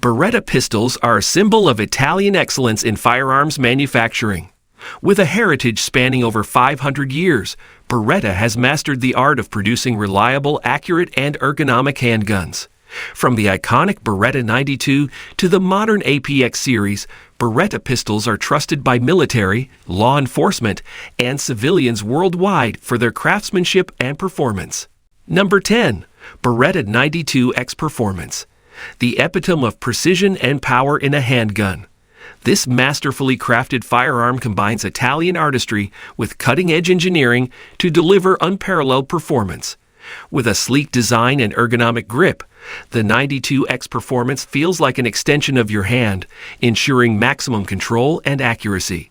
Beretta pistols are a symbol of Italian excellence in firearms manufacturing. With a heritage spanning over 500 years, Beretta has mastered the art of producing reliable, accurate, and ergonomic handguns. From the iconic Beretta 92 to the modern APX series, Beretta pistols are trusted by military, law enforcement, and civilians worldwide for their craftsmanship and performance. Number 10. Beretta 92X Performance. The epitome of precision and power in a handgun. This masterfully crafted firearm combines Italian artistry with cutting-edge engineering to deliver unparalleled performance. With a sleek design and ergonomic grip, the 92X Performance feels like an extension of your hand, ensuring maximum control and accuracy.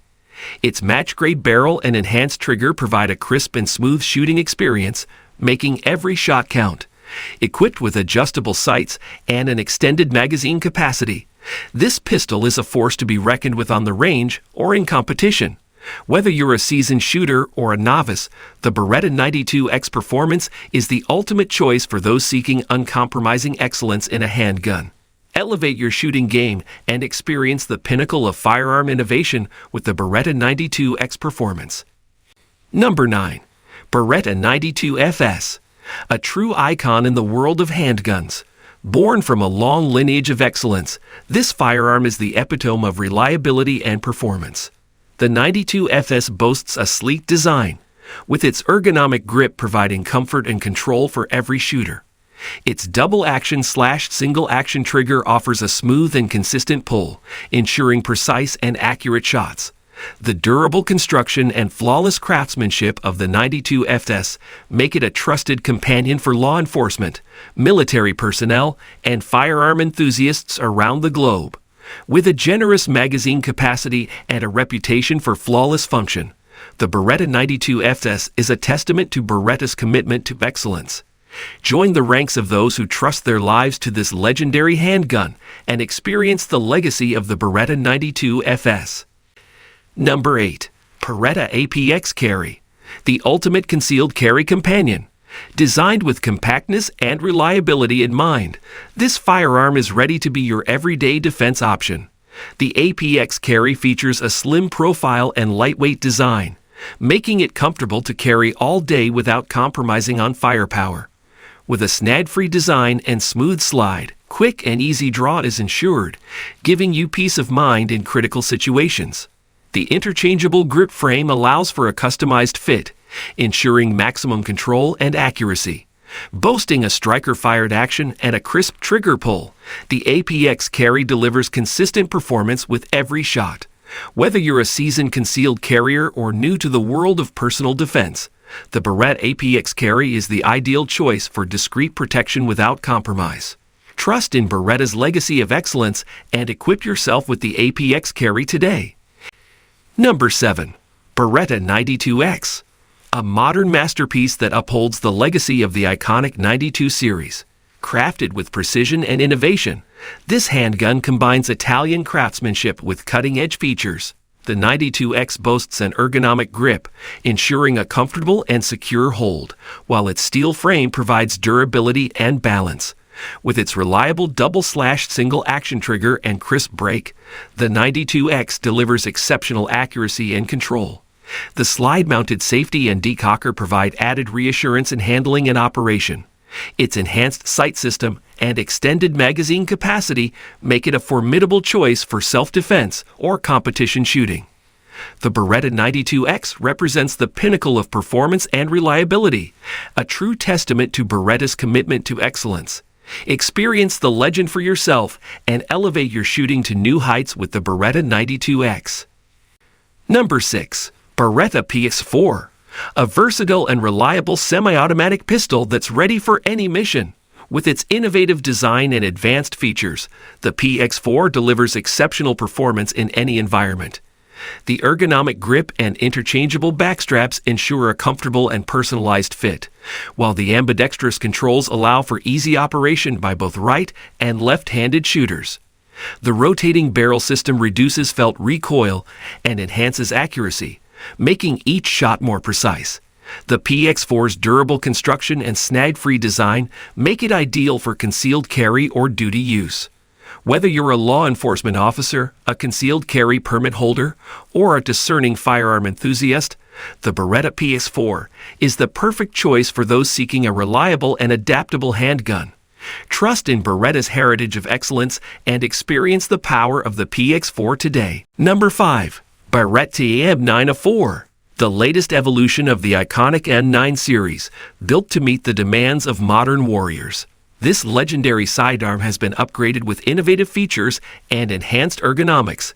Its match-grade barrel and enhanced trigger provide a crisp and smooth shooting experience, making every shot count. Equipped with adjustable sights and an extended magazine capacity, this pistol is a force to be reckoned with on the range or in competition. Whether you're a seasoned shooter or a novice, the Beretta 92X Performance is the ultimate choice for those seeking uncompromising excellence in a handgun. Elevate your shooting game and experience the pinnacle of firearm innovation with the Beretta 92X Performance. Number 9. Beretta 92FS. A true icon in the world of handguns. Born from a long lineage of excellence, this firearm is the epitome of reliability and performance. The 92FS boasts a sleek design, with its ergonomic grip providing comfort and control for every shooter. Its double-action / single-action trigger offers a smooth and consistent pull, ensuring precise and accurate shots. The durable construction and flawless craftsmanship of the 92FS make it a trusted companion for law enforcement, military personnel, and firearm enthusiasts around the globe. With a generous magazine capacity and a reputation for flawless function, the Beretta 92FS is a testament to Beretta's commitment to excellence. Join the ranks of those who trust their lives to this legendary handgun and experience the legacy of the Beretta 92FS. Number 8. Beretta APX Carry. The ultimate concealed carry companion. Designed with compactness and reliability in mind, this firearm is ready to be your everyday defense option. The APX Carry features a slim profile and lightweight design, making it comfortable to carry all day without compromising on firepower. With a snag-free design and smooth slide, quick and easy draw is ensured, giving you peace of mind in critical situations. The interchangeable grip frame allows for a customized fit, ensuring maximum control and accuracy. Boasting a striker-fired action and a crisp trigger pull, the APX Carry delivers consistent performance with every shot. Whether you're a seasoned concealed carrier or new to the world of personal defense, the Beretta APX Carry is the ideal choice for discreet protection without compromise. Trust in Beretta's legacy of excellence and equip yourself with the APX Carry today. Number 7. Beretta 92X. A modern masterpiece that upholds the legacy of the iconic 92 series. Crafted with precision and innovation, this handgun combines Italian craftsmanship with cutting-edge features. The 92X boasts an ergonomic grip, ensuring a comfortable and secure hold, while its steel frame provides durability and balance. With its reliable double / single action trigger and crisp brake, the 92X delivers exceptional accuracy and control. The slide-mounted safety and decocker provide added reassurance in handling and operation. Its enhanced sight system and extended magazine capacity make it a formidable choice for self-defense or competition shooting. The Beretta 92X represents the pinnacle of performance and reliability, a true testament to Beretta's commitment to excellence. Experience the legend for yourself and elevate your shooting to new heights with the Beretta 92X. Number 6. Beretta PX4. A versatile and reliable semi-automatic pistol that's ready for any mission. With its innovative design and advanced features, the PX4 delivers exceptional performance in any environment. The ergonomic grip and interchangeable backstraps ensure a comfortable and personalized fit, while the ambidextrous controls allow for easy operation by both right and left-handed shooters. The rotating barrel system reduces felt recoil and enhances accuracy, making each shot more precise. The PX4's durable construction and snag-free design make it ideal for concealed carry or duty use. Whether you're a law enforcement officer, a concealed carry permit holder, or a discerning firearm enthusiast, the Beretta PX4 is the perfect choice for those seeking a reliable and adaptable handgun. Trust in Beretta's heritage of excellence and experience the power of the PX4 today. Number 5. Beretta M9A4. The latest evolution of the iconic M9 series, built to meet the demands of modern warriors. This legendary sidearm has been upgraded with innovative features and enhanced ergonomics,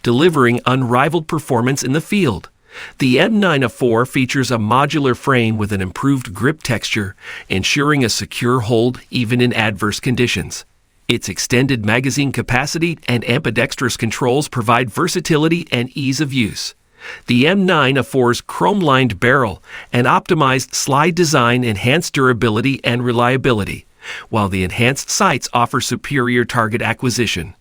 delivering unrivaled performance in the field. The M9A4 features a modular frame with an improved grip texture, ensuring a secure hold even in adverse conditions. Its extended magazine capacity and ambidextrous controls provide versatility and ease of use. The M9A4's chrome-lined barrel and optimized slide design enhance durability and reliability, while the enhanced sights offer superior target acquisition.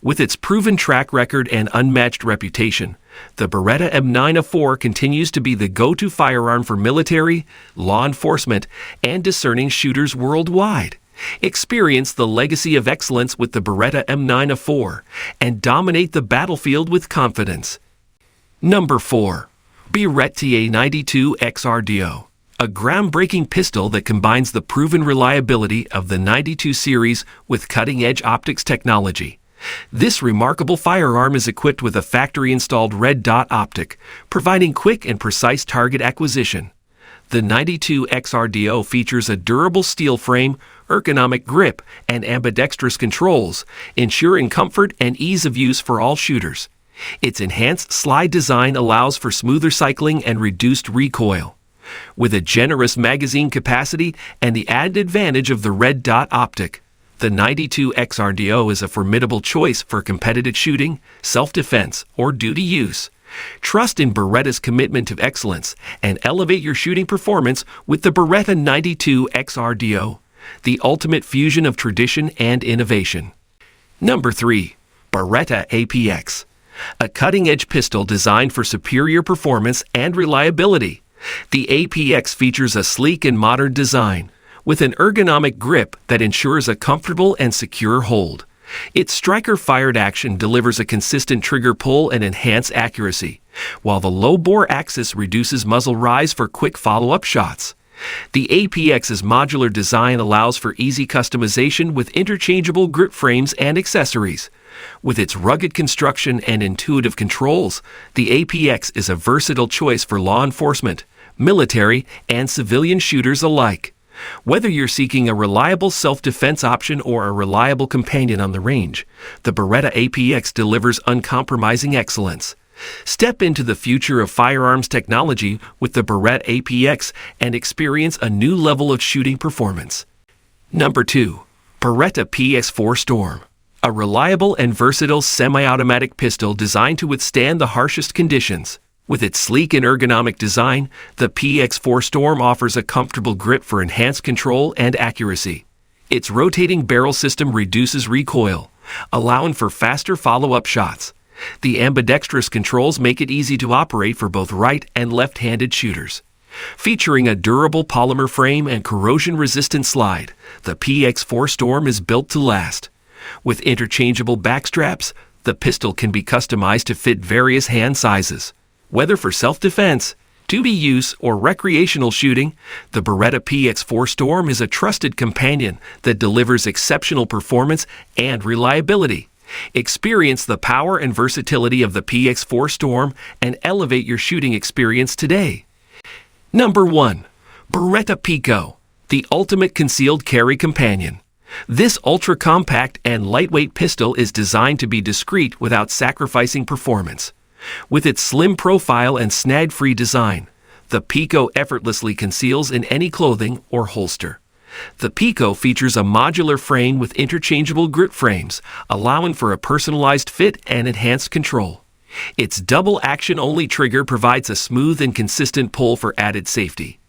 With its proven track record and unmatched reputation, the Beretta M9A4 continues to be the go-to firearm for military, law enforcement, and discerning shooters worldwide. Experience the legacy of excellence with the Beretta M9A4 and dominate the battlefield with confidence. Number 4. Beretta 92 XRDO. A groundbreaking pistol that combines the proven reliability of the 92 series with cutting-edge optics technology. This remarkable firearm is equipped with a factory-installed red dot optic, providing quick and precise target acquisition. The 92 XRDO features a durable steel frame, ergonomic grip, and ambidextrous controls, ensuring comfort and ease of use for all shooters. Its enhanced slide design allows for smoother cycling and reduced recoil. With a generous magazine capacity and the added advantage of the red dot optic, the 92 XRDO is a formidable choice for competitive shooting, self-defense, or duty use. Trust in Beretta's commitment to excellence and elevate your shooting performance with the Beretta 92 XRDO, the ultimate fusion of tradition and innovation. Number 3. Beretta APX. A cutting-edge pistol designed for superior performance and reliability. The APX features a sleek and modern design, with an ergonomic grip that ensures a comfortable and secure hold. Its striker-fired action delivers a consistent trigger pull and enhanced accuracy, while the low-bore axis reduces muzzle rise for quick follow-up shots. The APX's modular design allows for easy customization with interchangeable grip frames and accessories. With its rugged construction and intuitive controls, the APX is a versatile choice for law enforcement, military, and civilian shooters alike. Whether you're seeking a reliable self-defense option or a reliable companion on the range, the Beretta APX delivers uncompromising excellence. Step into the future of firearms technology with the Beretta APX and experience a new level of shooting performance. Number 2. Beretta PX4 Storm. A reliable and versatile semi-automatic pistol designed to withstand the harshest conditions. With its sleek and ergonomic design, the PX4 Storm offers a comfortable grip for enhanced control and accuracy. Its rotating barrel system reduces recoil, allowing for faster follow-up shots. The ambidextrous controls make it easy to operate for both right and left-handed shooters. Featuring a durable polymer frame and corrosion-resistant slide, the PX4 Storm is built to last. With interchangeable backstraps, the pistol can be customized to fit various hand sizes. Whether for self-defense, duty use, or recreational shooting, the Beretta PX4 Storm is a trusted companion that delivers exceptional performance and reliability. Experience the power and versatility of the PX4 Storm and elevate your shooting experience today. Number 1. Beretta Pico, the ultimate concealed carry companion. This ultra-compact and lightweight pistol is designed to be discreet without sacrificing performance. With its slim profile and snag-free design, the Pico effortlessly conceals in any clothing or holster. The Pico features a modular frame with interchangeable grip frames, allowing for a personalized fit and enhanced control. Its double action-only trigger provides a smooth and consistent pull for added safety.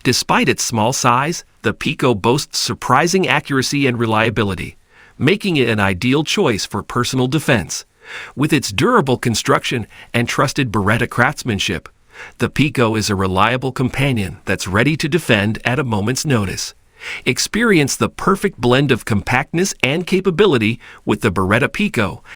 Despite its small size, the Pico boasts surprising accuracy and reliability, making it an ideal choice for personal defense. With its durable construction and trusted Beretta craftsmanship, the Pico is a reliable companion that's ready to defend at a moment's notice. Experience the perfect blend of compactness and capability with the Beretta Pico,